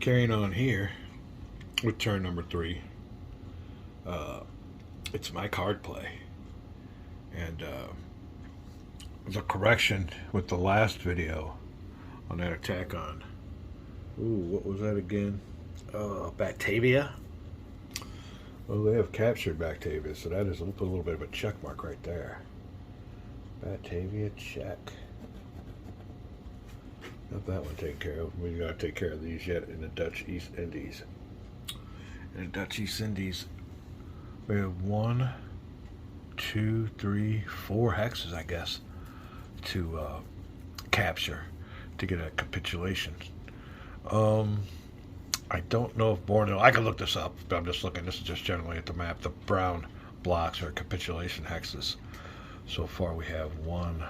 carrying on here with turn number 3. It's my card play. And the correction with the last video on that attack on. Ooh, what was that again? Batavia? Well, they have captured Batavia, so that is a little bit of a check mark right there. Batavia, check. Got that one taken care of. We got to take care of these yet in the Dutch East Indies. In the Dutch East Indies, we have 1, 2, 3, 4 hexes, I guess, to capture to get a capitulation. I don't know if Borneo. I can look this up, but I'm just looking. This is just generally at the map. The brown blocks are capitulation hexes. So far, we have 1.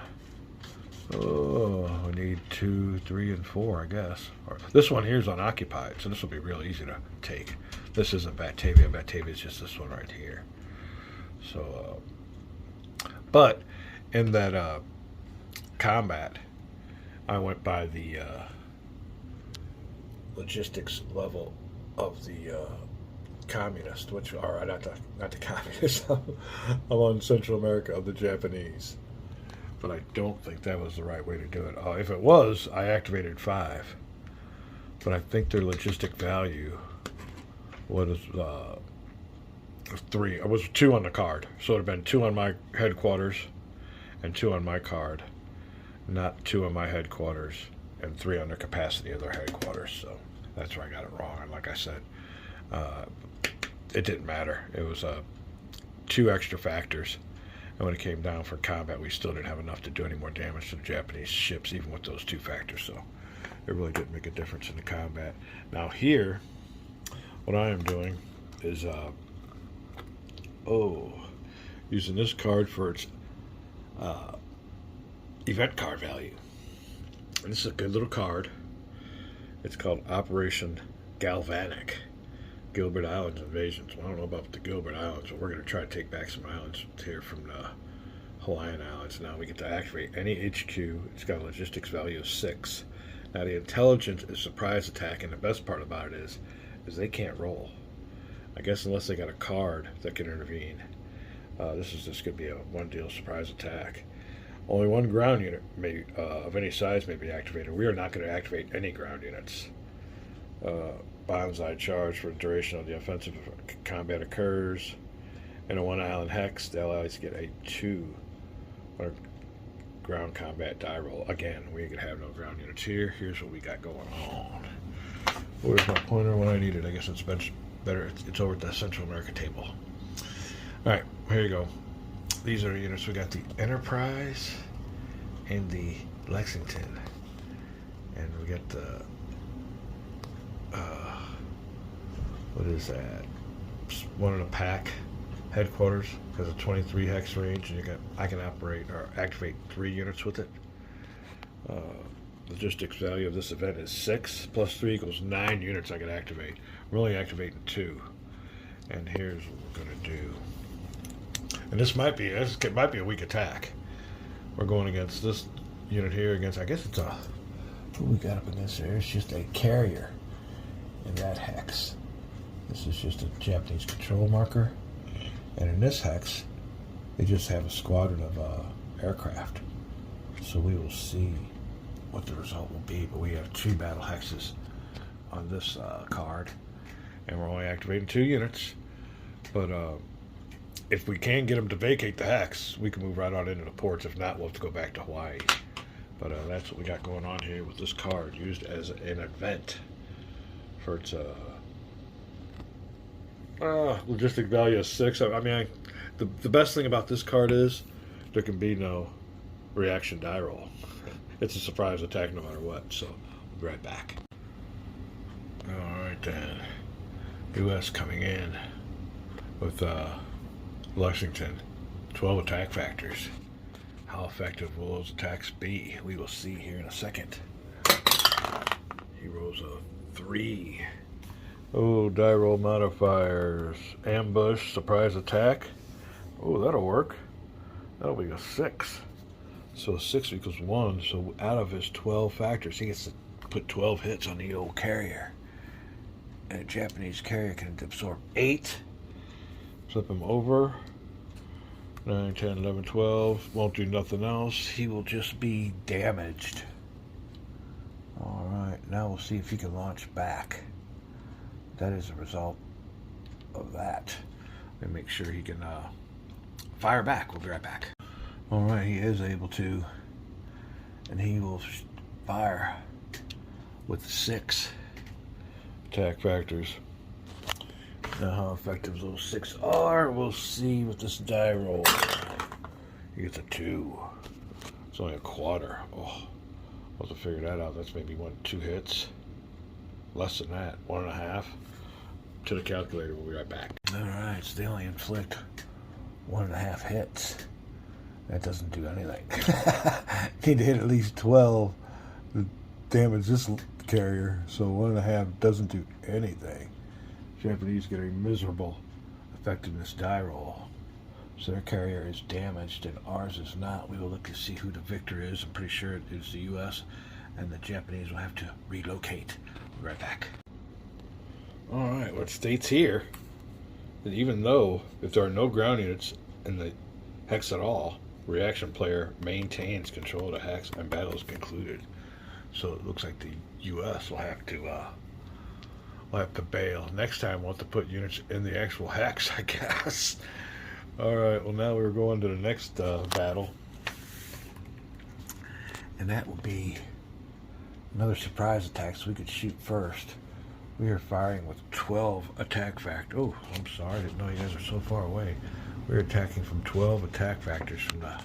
Oh, we need 2, 3, and 4, I guess. This one here is unoccupied, so this will be real easy to take. This isn't Batavia. Batavia is just this one right here. So, but in that combat, I went by the logistics level of the communist, which are not the communist. I'm on Central America of the Japanese. But I don't think that was the right way to do it. If it was, I activated 5. But I think their logistic value was 3. It was 2 on the card. So it would have been 2 on my headquarters and 2 on my card. Not 2 on my headquarters and 3 on the capacity of their headquarters. So that's where I got it wrong. And like I said, it didn't matter. It was 2 extra factors. And when it came down for combat, we still didn't have enough to do any more damage to the Japanese ships, even with those 2 factors. So it really didn't make a difference in the combat. Now here, what I am doing is using this card for its event card value. And this is a good little card. It's called Operation Galvanic. Gilbert Islands invasions. Well, I don't know about the Gilbert Islands, but we're going to try to take back some islands here from the Hawaiian Islands. Now we get to activate any HQ. It's got a logistics value of 6. Now the intelligence is surprise attack, and the best part about it is they can't roll. I guess unless they got a card that can intervene. This is just going to be a one-deal surprise attack. Only 1 ground unit of any size may be activated. We are not going to activate any ground units. Bonsai charge for the duration of the offensive combat occurs. In a 1 island hex, the allies get a 2 ground combat die roll. Again, we can have no ground units here. Here's what we got going on. Where's my pointer when I need it? I guess it's better. It's over at the Central America table. Alright, here you go. These are the units. We got the Enterprise and the Lexington. And we got the what is that? One in a pack headquarters has a 23 hex range, and I can operate or activate 3 units with it. Logistics value of this event is 6 plus 3 equals 9 units I can activate. We're only activating 2, and here's what we're going to do. And this might be a weak attack. We're going against this unit here against. I guess it's a. What we got up in this area? It's just a carrier in that hex. This is just a Japanese control marker. And in this hex, they just have a squadron of aircraft. So we will see what the result will be. But we have 2 battle hexes on this card. And we're only activating 2 units. But if we can get them to vacate the hex, we can move right on into the ports. If not, we'll have to go back to Hawaii. But that's what we got going on here with this card, used as an event for its logistic value of 6. I mean, the best thing about this card is there can be no reaction die roll. It's a surprise attack no matter what. So we'll be right back. All right then, U.S. coming in with Lexington, 12 attack factors. How effective will those attacks be? We will see here in a second. He rolls a 3. Oh, die roll modifiers. Ambush, surprise attack. Oh, that'll work. That'll be a 6. So 6 equals 1. So out of his 12 factors, he gets to put 12 hits on the old carrier. And a Japanese carrier can absorb 8. Flip him over. 9, 10, 11, 12. Won't do nothing else. He will just be damaged. Alright, now we'll see if he can launch back. That is a result of that. And make sure he can fire back. We'll be right back. Alright, he is able to. And he will fire with 6 attack factors. Now how effective those 6 are, we'll see with this die roll. He gets a 2. It's only a quarter. Oh, I'll have to figure that out. That's maybe 2 hits. Less than that, 1.5. To the calculator, we'll be right back. Alright, so they only inflict 1.5 hits. That doesn't do anything. Need to hit at least 12 to damage this carrier, so 1.5 doesn't do anything. Japanese get a miserable effectiveness die roll. So their carrier is damaged and ours is not. We will look to see who the victor is. I'm pretty sure it is the U.S. and the Japanese will have to relocate. We'll be right back. Alright, what states here that even though if there are no ground units in the hex at all, reaction player maintains control of the hex and battle is concluded. So it looks like the U.S. will have to bail. Next time we'll have to put units in the actual hex, I guess. Alright, well now we're going to the next battle. And that will be another surprise attack, so we could shoot first. We are firing with 12 attack factors. Oh, I'm sorry, I didn't know you guys are so far away. We're attacking from 12 attack factors from the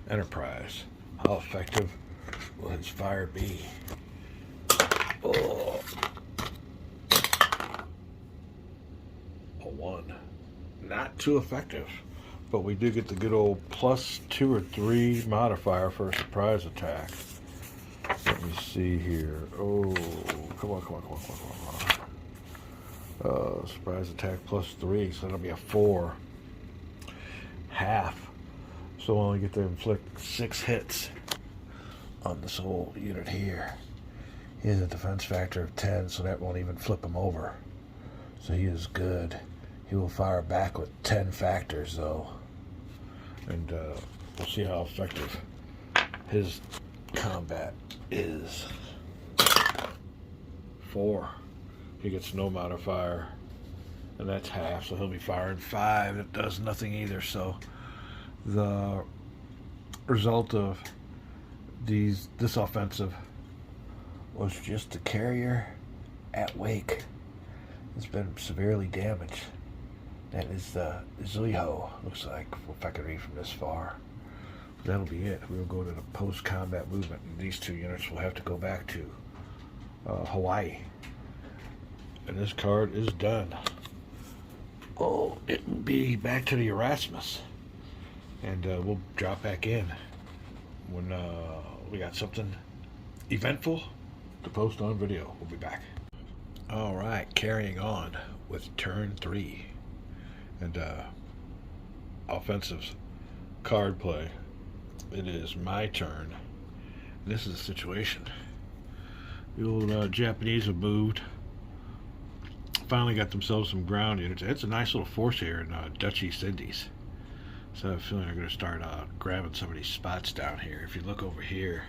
Enterprise. How effective will his fire be? Oh. A 1. Not too effective, but we do get the good old +2 or 3 modifier for a surprise attack. Let me see here. Oh, come on. Surprise attack +3, so that'll be a 4. Half. So we'll only get to inflict 6 hits on this whole unit here. He has a defense factor of 10, so that won't even flip him over. So he is good. He will fire back with 10 factors, though. And we'll see how effective his combat is. 4. He gets no modifier. And that's half, so he'll be firing 5. It does nothing either, so the result of this offensive was just the carrier at wake. It's been severely damaged. That is the Zuiho, looks like, if I can read from this far. That'll be it. We'll go to the post-combat movement, and these 2 units will have to go back to Hawaii. And this card is done. Oh, it will be back to the Erasmus. And we'll drop back in when we got something eventful to post on video. We'll be back. Alright, carrying on with turn 3. And offensive card play. It is my turn. This is the situation. The old Japanese have moved. Finally got themselves some ground units. It's a nice little force here in Dutch East Indies. So I have a feeling they're going to start grabbing some of these spots down here. If you look over here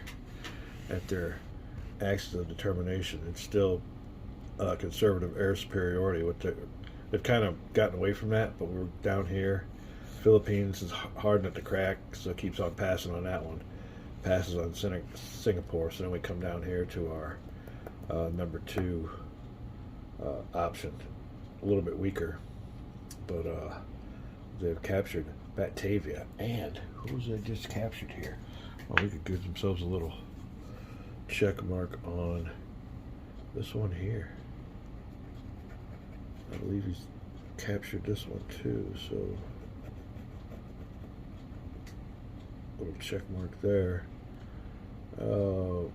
at their axis of determination, it's still conservative air superiority. They've kind of gotten away from that, but we're down here. Philippines is hard nut to crack, so it keeps on passing on that one. Passes on Singapore, so then we come down here to our number 2 option. A little bit weaker, but they've captured Batavia. And who was they just captured here? Well, we could give themselves a little check mark on this one here. I believe he's captured this one too, so little check mark there. I'm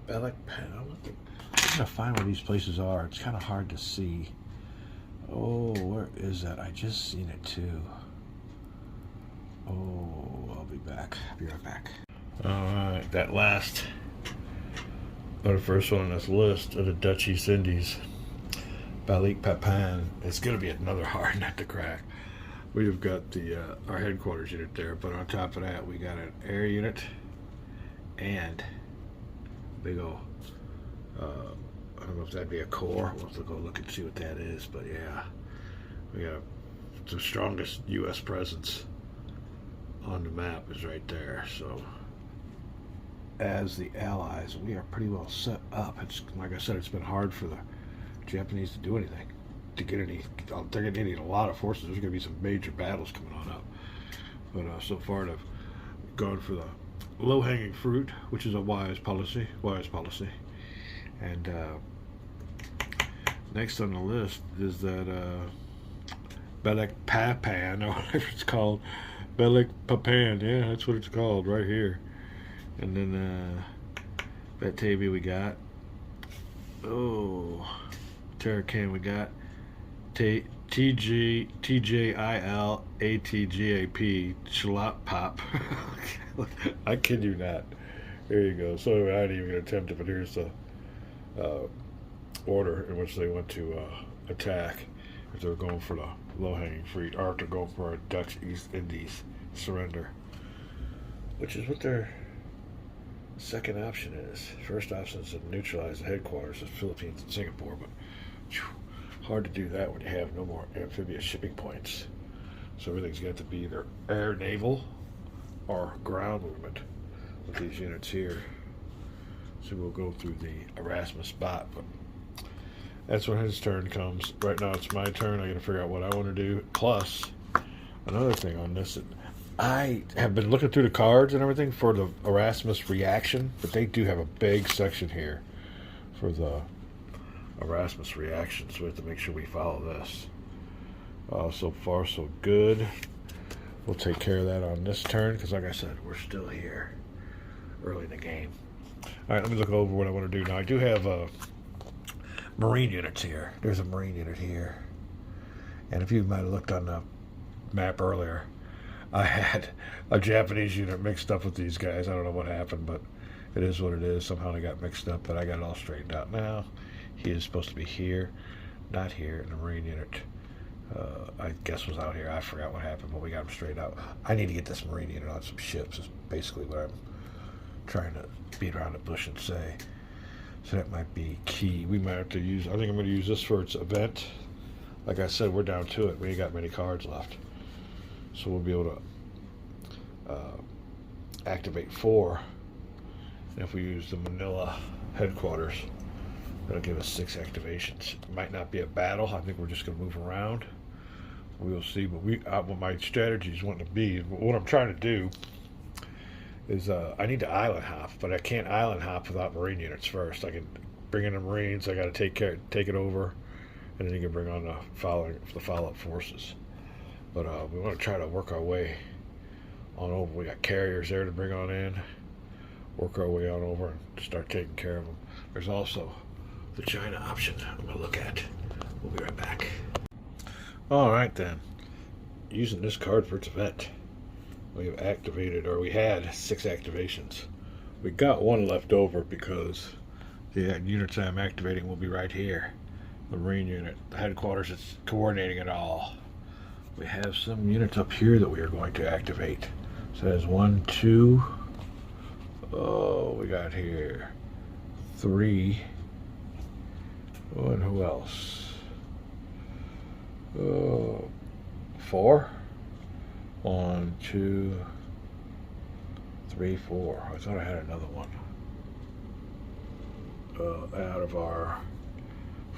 gonna find where these places are. It's kind of hard to see. Oh, where is that? I just seen it too. Oh, I'll be back. I'll be right back. Alright, that last, or the first one on this list of the Dutch East Indies. Balikpapan. It's going to be another hard nut to crack. We've got the our headquarters unit there, but on top of that, we got an air unit and big old. I don't know if that'd be a core. We'll have to go look and see what that is. But yeah, we got the strongest U.S. presence on the map is right there. So as the Allies, we are pretty well set up. It's like I said, it's been hard for the Japanese to do anything, to get any. They're going to need a lot of forces. There's going to be some major battles coming on up. But so far, they've gone for the low-hanging fruit, which is a wise policy. And next on the list is that Balikpapan, or whatever it's called. Balikpapan, yeah, that's what it's called right here. And then Batavia we got. Oh, Tarakan we got. TJILATGAP, Chalop Pop. I kid you not. There you go. So anyway, I didn't even attempt it, but here's the order in which they went to attack. If they're going for the low-hanging fruit, or if they're going for a Dutch East Indies surrender, which is what their second option is. First option is to neutralize the headquarters of Philippines and Singapore, but hard to do that when you have no more amphibious shipping points. So everything's got to be either air, naval, or ground movement with these units here. So we'll go through the Erasmus spot, but that's when his turn comes. Right now it's my turn. I got to figure out what I want to do. Plus, another thing on this, I have been looking through the cards and everything for the Erasmus reaction, but they do have a big section here for the Erasmus reaction, so we have to make sure we follow this. So far, so good. We'll take care of that on this turn, because like I said, we're still here early in the game. All right, let me look over what I want to do now. I do have Marine units here. There's a Marine unit here. And if you might have looked on the map earlier, I had a Japanese unit mixed up with these guys. I don't know what happened, but it is what it is. Somehow they got mixed up, but I got it all straightened out now. He is supposed to be here, not here, and the Marine unit, I guess, was out here. I forgot what happened, but we got him straightened out. I need to get this Marine unit on some ships, is basically what I'm trying to beat around the bush and say. So that might be key. We might have to use, I think I'm going to use this for its event. Like I said, we're down to it. We ain't got many cards left. So we'll be able to activate 4. And if we use the Manila headquarters, that'll give us 6 activations. It might not be a battle. I think we're just going to move around. We'll see. But what my strategy is wanting to be, what I'm trying to do is I need to island hop, but I can't island hop without Marine units first. I can bring in the Marines. I got to take it over, and then you can bring on the follow-up forces. But we want to try to work our way on over. We got carriers there to bring on in. Work our way on over and start taking care of them. There's also the China option I'm going to look at. We'll be right back. All right then. Using this card for its event, we have activated, or we had 6 activations. We got 1 left over because the units I'm activating will be right here. The Marine unit, the headquarters, it's coordinating it all. We have some units up here that we are going to activate. So there's 1, 2. Oh, we got here 3. Oh, and who else? 4. 1, 2, 3, 4. I thought I had another one. Out of our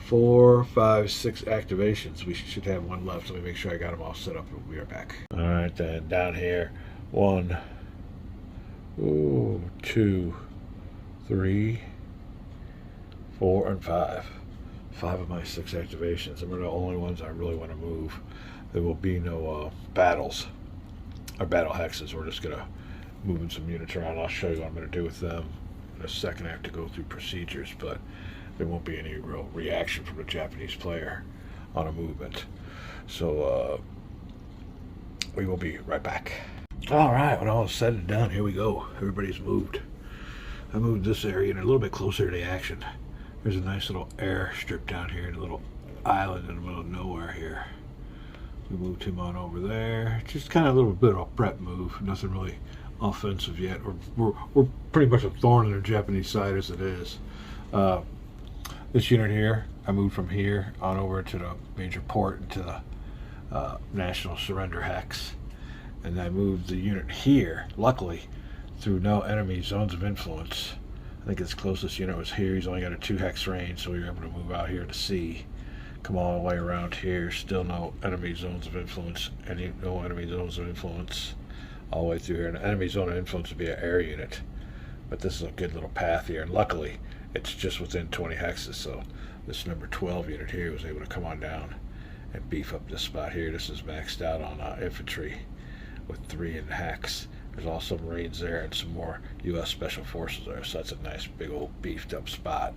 4, 5, 6 activations, we should have 1 left. So let me make sure I got them all set up. We'll be right back. All right, then down here, 1, 2, 3, 4, and 5. 5 of my 6 activations, and we're the only ones I really want to move. There will be no battles or battle hexes. We're just gonna move some units around. I'll show you what I'm gonna do with them in a second. I have to go through procedures, but there won't be any real reaction from the Japanese player on a movement. So we will be right back. All right, when all is said and done, here we go. Everybody's moved. I moved this area a little bit closer to the action. There's a nice little air strip down here and a little island in the middle of nowhere here. We moved him on over there. Just kind of a little bit of a prep move. Nothing really offensive yet. We're pretty much a thorn in the Japanese side as it is. This unit here, I moved from here on over to the major port into the National Surrender Hex. And I moved the unit here, luckily, through no enemy zones of influence. I think his closest unit was here. He's only got a 2 hex range, so we were able to move out here to sea. Come all the way around here, still no enemy zones of influence, no enemy zones of influence all the way through here. An enemy zone of influence would be an air unit, but this is a good little path here, and luckily it's just within 20 hexes, so this number 12 unit here was able to come on down and beef up this spot here. This is maxed out on infantry with 3 in the hex. There's also Marines there and some more U.S. Special Forces there, so that's a nice big old beefed up spot.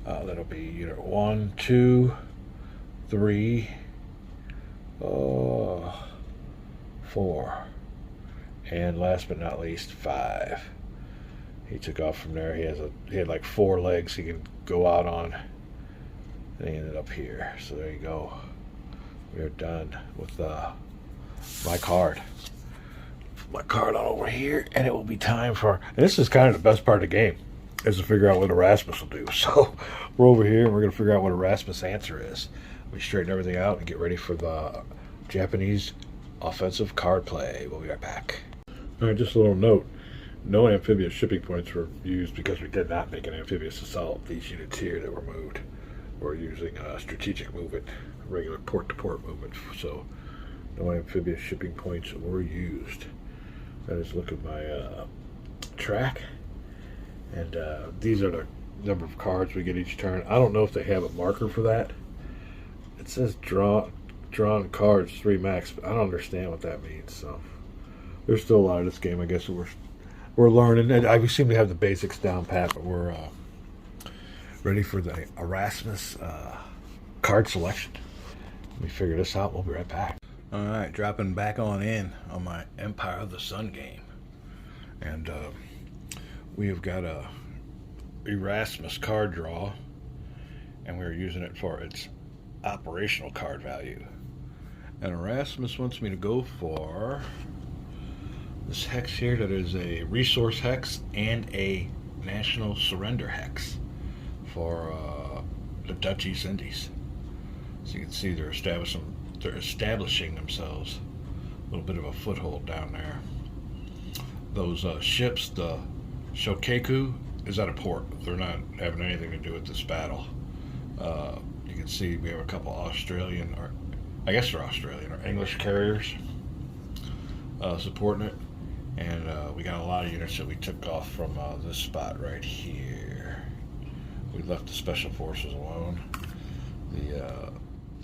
That'll be unit 1, 2, 3, 4, and last but not least 5. He took off from there. He had like 4 legs he could go out on, and he ended up here. So there you go. We are done with my card. My card on over here, and it will be time for. And this is kind of the best part of the game, is to figure out what Erasmus will do. So we're over here, and we're going to figure out what Erasmus' answer is. We straighten everything out and get ready for the Japanese offensive card play. We'll be right back. All right, just a little note. No amphibious shipping points were used because we did not make an amphibious assault. These units here that were moved were using strategic movement, regular port-to-port movement. So no amphibious shipping points were used. I just look at my track, and these are the number of cards we get each turn. I don't know if they have a marker for that. It says drawn cards 3 max, but I don't understand what that means. So there's still a lot of this game. I guess we're learning. And we seem to have the basics down pat, but we're ready for the Erasmus card selection. Let me figure this out. We'll be right back. All right, dropping back on in on my Empire of the Sun game, and we have got a Erasmus card draw, and we're using it for its operational card value. And Erasmus wants me to go for this hex here that is a resource hex and a national surrender hex for the Dutch East Indies. So you can see they're establishing themselves, a little bit of a foothold down there. Those ships, the Shokaku, is at a port. They're not having anything to do with this battle. You can see we have a couple Australian, or I guess they're Australian, or English carriers supporting it. And we got a lot of units that we took off from this spot right here. We left the Special Forces alone. The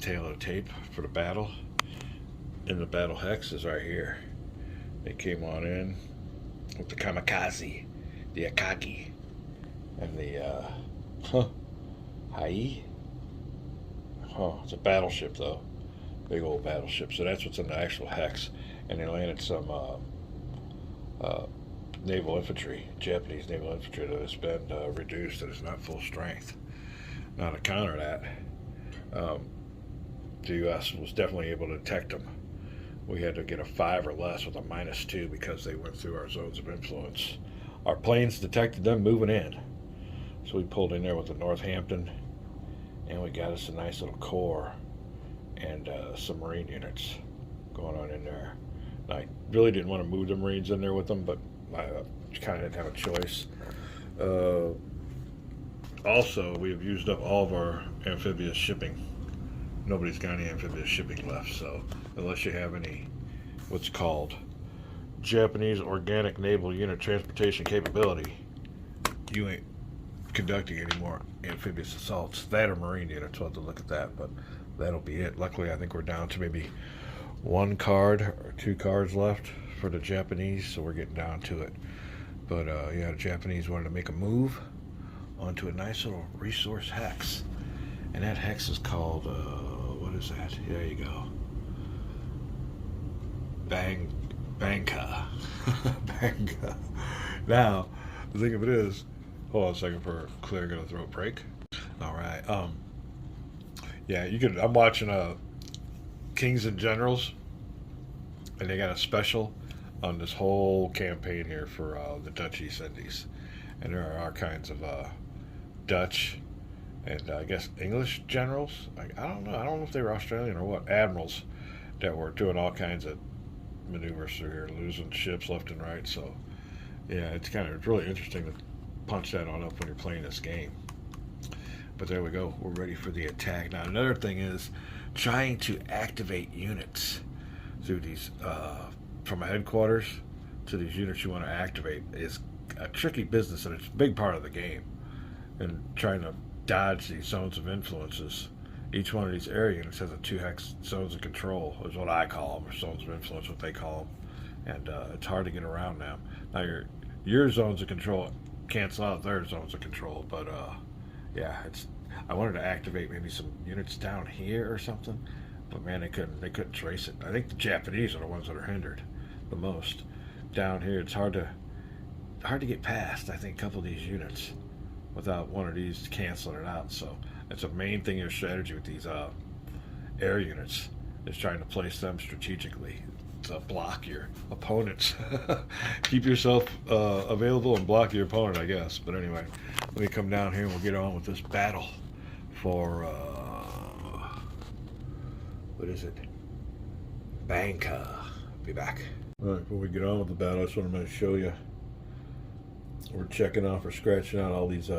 tail of the tape for the battle in the battle hex is right here. They came on in with the Kamikaze, the Akagi, and the Hai. It's a battleship though, big old battleship. So that's what's in the actual hex. And they landed some naval infantry, Japanese naval infantry that has been reduced and is not full strength. Now to counter that, the U.S. was definitely able to detect them. We had to get a 5 or less with a -2 because they went through our zones of influence. Our planes detected them moving in, so we pulled in there with the Northampton, and we got us a nice little core and some Marine units going on in there. I really didn't want to move the Marines in there with them, but I kind of didn't have a choice. Also, we have used up all of our amphibious shipping. Nobody's got any amphibious shipping left, so unless you have any what's called Japanese Organic Naval Unit Transportation Capability, you ain't conducting any more amphibious assaults. That or Marine units, we'll have to look at that, but that'll be it. Luckily, I think we're down to maybe 1 card or 2 cards left for the Japanese, so we're getting down to it. But yeah, the Japanese wanted to make a move onto a nice little resource hex, and that hex is called what is that? There you go. Banka. Banka. Now, the thing of it is, hold on a second for clearing a throat break. All right. Yeah, you could. I'm watching Kings and Generals, and they got a special on this whole campaign here for the Dutch East Indies, and there are all kinds of Dutch and I guess English generals. I don't know. I don't know if they were Australian or what. Admirals that were doing all kinds of maneuvers through here, losing ships left and right. So yeah, it's really interesting to punch that on up when you're playing this game. But there we go. We're ready for the attack. Now another thing is trying to activate units through these from a headquarters to these units you want to activate is a tricky business, and it's a big part of the game. And trying to dodge these zones of influences. Each one of these area units has a 2-hex zones of control, is what I call them, or zones of influence, what they call them. And it's hard to get around them. Now your zones of control cancel out their zones of control, but yeah, I wanted to activate maybe some units down here or something, but man, they couldn't trace it. I think the Japanese are the ones that are hindered the most. Down here, it's hard to get past. I think a couple of these units without one of these canceling it out. So that's a main thing in your strategy with these air units, is trying to place them strategically to block your opponents. Keep yourself available and block your opponent, I guess. But anyway, let me come down here and we'll get on with this battle for what is it? Banka. Be back. All right, before we get on with the battle, I just want to show you we're checking off or scratching out all these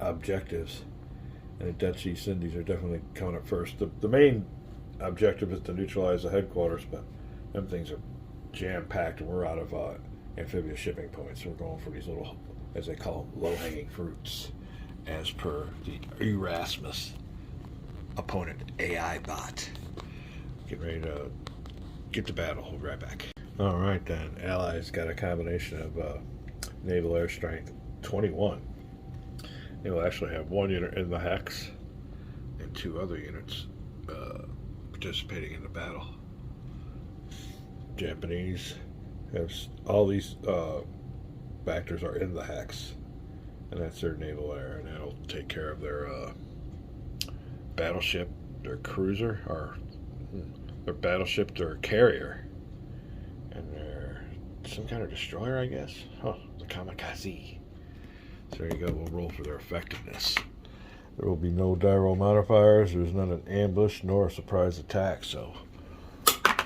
objectives, and the Dutch East Indies are definitely coming up first. The main objective is to neutralize the headquarters, but them things are jam-packed, and we're out of amphibious shipping points, so we're going for these little, as they call them, low-hanging fruits, as per the Erasmus opponent AI bot. Get ready to get to battle. We'll be right back. All right, then. Allies got a combination of naval air strength 21. They will actually have one unit in the hex and 2 other units participating in the battle. Japanese have all these factors are in the hex, and that's their naval air, and that'll take care of their battleship, their cruiser, or their battleship, their carrier, and their some kind of destroyer, I guess. Huh, the kamikaze. So there you go, we'll roll for their effectiveness. There will be no Dyro modifiers, there's not an ambush nor a surprise attack, so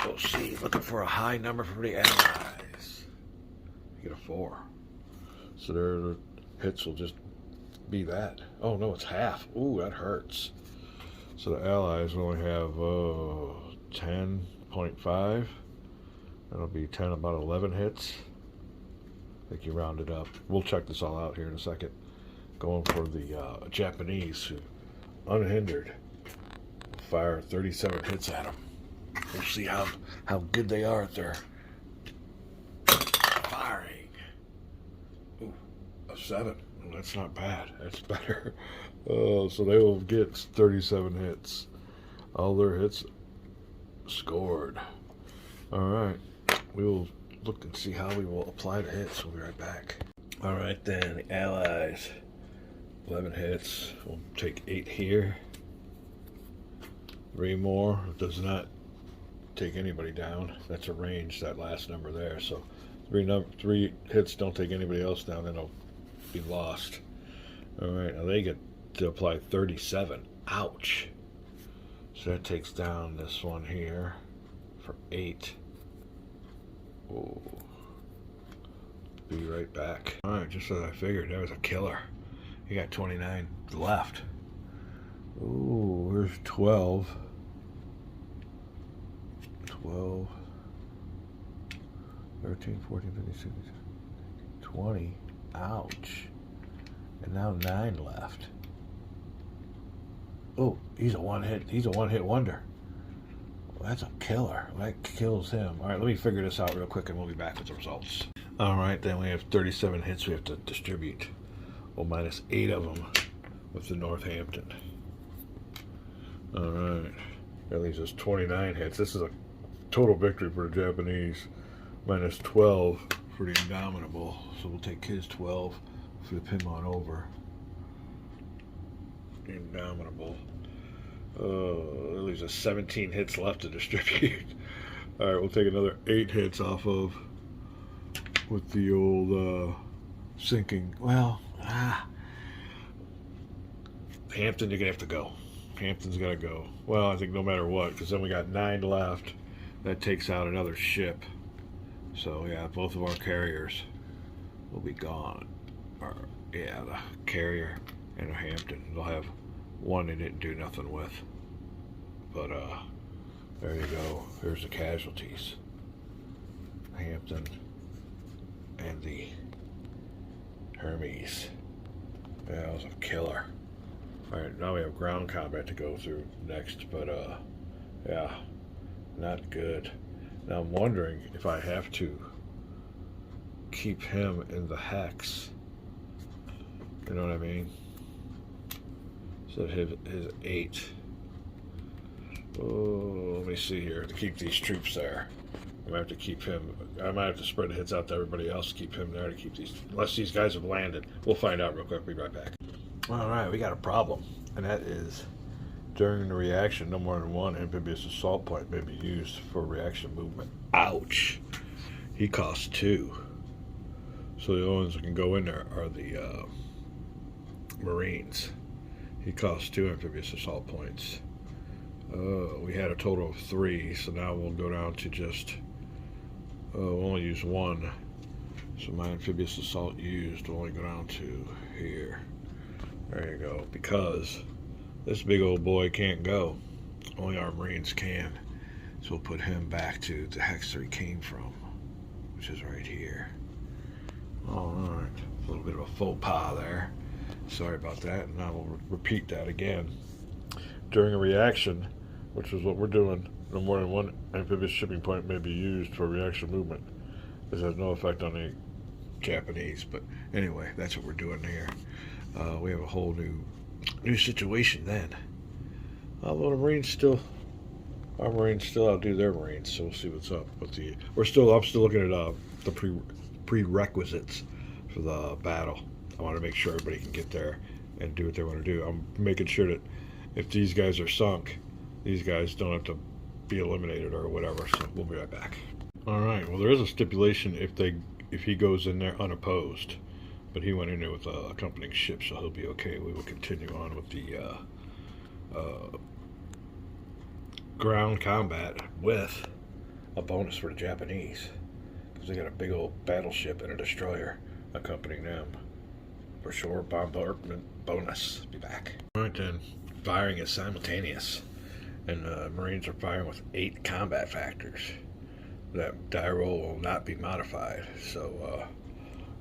we'll see. Looking for a high number for the allies. You get a 4. So their hits will just be that. Oh no, it's half. Ooh, that hurts. So the allies only have 10.5. That'll be 10, about 11 hits. I think you round it up. We'll check this all out here in a second. Going for the Japanese, who, unhindered, fire 37 hits at them. We'll see how good they are at their firing. Ooh, a 7. Well, that's not bad. That's better. So they will get 37 hits. All their hits scored. All right. We will look and see how we will apply the hits. We'll be right back. All right, then. The allies. 11 hits. We'll take 8 here. 3 more. It does not take anybody down. That's a range, that last number there. So 3 hits don't take anybody else down. Then they'll be lost. All right. Now they get to apply 37. Ouch. So that takes down this one here for 8. Oh. Be right back. Alright, just as I figured, that was a killer. You got 29 left. Ooh, there's 12. 12. 13, 14, 15, 16, 20. Ouch. And now 9 left. Oh, he's a one-hit wonder. Well, that's a killer. That kills him. All right, let me figure this out real quick, and we'll be back with the results. All right, then we have 37 hits we have to distribute. Well, minus 8 of them with the Northampton. All right, that leaves us 29 hits. This is a total victory for the Japanese. Minus 12 for the Indomitable. So we'll take his 12, flip him on over. Indomitable. At least 17 hits left to distribute. All right, we'll take another 8 hits off of with the old sinking. Well, Hampton, you're gonna have to go. Hampton's gotta go. Well, I think no matter what, because then we got 9 left. That takes out another ship. So yeah, both of our carriers will be gone. Yeah, the carrier and a Hampton. They'll have one they didn't do nothing with. But there you go. There's the casualties. Hampton and the Hermes. Yeah, that was a killer. Alright, now we have ground combat to go through next, but yeah, not good. Now I'm wondering if I have to keep him in the hex. You know what I mean? So his 8. Oh, let me see here. To keep these troops there, I might have to keep him. I might have to spread the hits out to everybody else to keep him there, to keep these. Unless these guys have landed. We'll find out real quick. Be right back. Alright, we got a problem. And that is, during the reaction, no more than one amphibious assault point may be used for reaction movement. Ouch! He costs 2. So the only ones that can go in there are the Marines. He costs 2 amphibious assault points. We had a total of 3, so now we'll go down to just, we'll only use 1. So my amphibious assault used will only go down to here. There you go. Because this big old boy can't go. Only our Marines can. So we'll put him back to the hex that he came from, which is right here. Alright. A little bit of a faux pas there. Sorry about that. And now we'll repeat that again. During a reaction, which is what we're doing, no more than one amphibious shipping point may be used for reaction movement. This has no effect on the Japanese, but anyway, that's what we're doing here. We have a whole new situation then. Although the Marines still, our Marines still outdo their Marines, so we'll see what's up with the. I'm still looking at the prerequisites for the battle. I want to make sure everybody can get there and do what they want to do. I'm making sure that if these guys are sunk, these guys don't have to be eliminated or whatever. So we'll be right back. All right. Well, there is a stipulation if he goes in there unopposed, but he went in there with a accompanying ship, so he'll be okay. We will continue on with the ground combat with a bonus for the Japanese, because they got a big old battleship and a destroyer accompanying them. For sure, bombardment bonus. Be back. All right then. Firing is simultaneous, and Marines are firing with 8 combat factors. That die roll will not be modified. So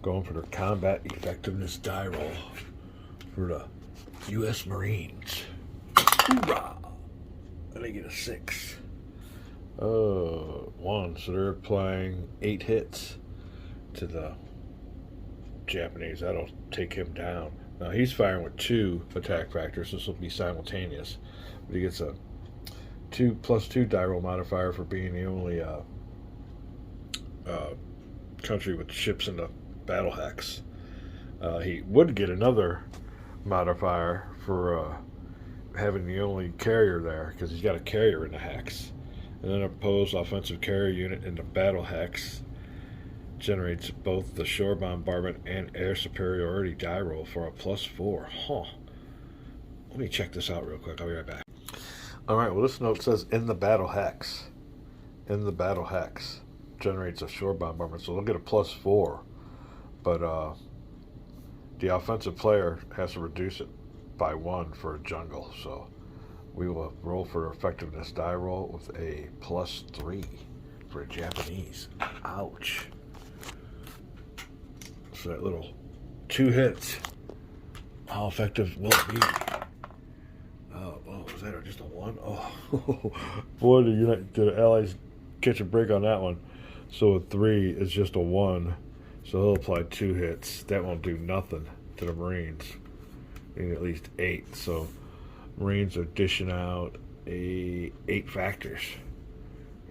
going for the combat effectiveness die roll for the U.S. Marines. Hoorah! And they get a 6. 1. So they're applying 8 hits to the Japanese. That'll take him down. Now he's firing with 2 attack factors. This will be simultaneous, but he gets a 2+2 die roll modifier for being the only country with ships in the battle hex. He would get another modifier for having the only carrier there, because he's got a carrier in the hex. And then opposed offensive carrier unit in the battle hex generates both the shore bombardment and air superiority die roll for a +4. Huh. Let me check this out real quick. I'll be right back. Alright, well, this note says in the battle hex. In the battle hex generates a shore bombardment, so they'll get a +4. But the offensive player has to reduce it by 1 for a jungle. So we will roll for effectiveness die roll with a +3 for a Japanese. Ouch. So that little 2 hits, how effective will it be? Oh, was that just a 1? Oh, boy, did the Allies catch a break on that one. So a 3 is just a 1. So he'll apply 2 hits. That won't do nothing to the Marines. We need at least 8. So Marines are dishing out 8 factors.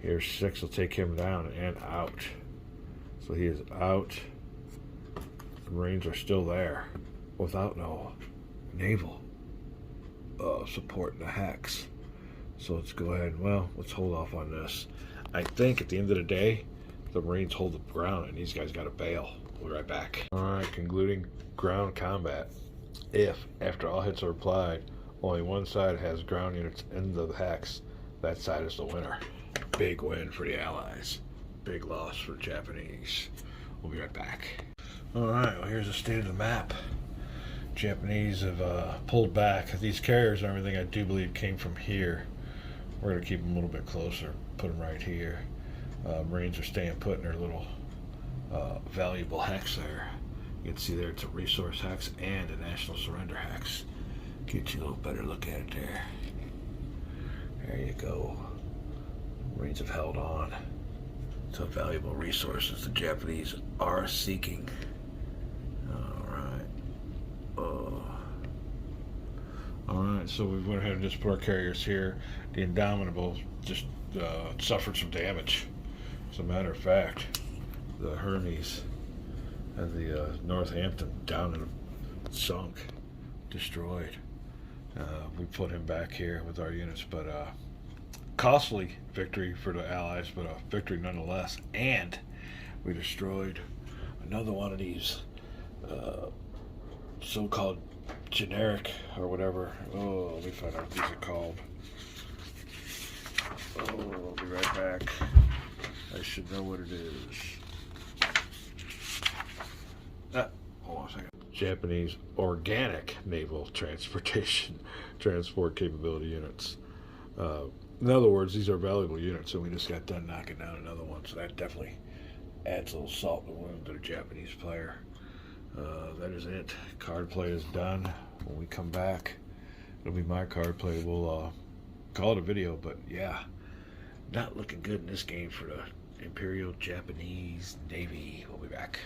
Here's 6 will take him down and out. So he is out. The Marines are still there without no naval support in the hex. So let's go ahead. Well, let's hold off on this. I think at the end of the day, the Marines hold the ground, and these guys got to bail. We'll be right back. All right, concluding ground combat. If, after all hits are applied, only one side has ground units in the hex, that side is the winner. Big win for the Allies. Big loss for the Japanese. We'll be right back. All right, well, here's the state of the map. Japanese have pulled back. These carriers and everything, I do believe, came from here. We're going to keep them a little bit closer, put them right here. Marines are staying put in their little valuable hex there. You can see there it's a resource hex and a national surrender hex. Get you a little better look at it there. There you go. Marines have held on to valuable resources the Japanese are seeking. Alright, so we went ahead and just put our carriers here. The Indomitable just suffered some damage. As a matter of fact, the Hermes and the Northampton down and sunk, destroyed. We put him back here with our units, but costly victory for the Allies, but a victory nonetheless. And we destroyed another one of these so-called generic or whatever. Oh, let me find out what these are called. Oh, I'll be right back. I should know what it is. Hold on a second. Japanese organic naval transportation transport capability units. In other words, these are valuable units, and we just got done knocking down another one, so that definitely adds a little salt in the wound to the Japanese player. That is it. Card play is done. When we come back, it'll be my card play. We'll call it a video, but yeah, not looking good in this game for the Imperial Japanese Navy. We'll be back.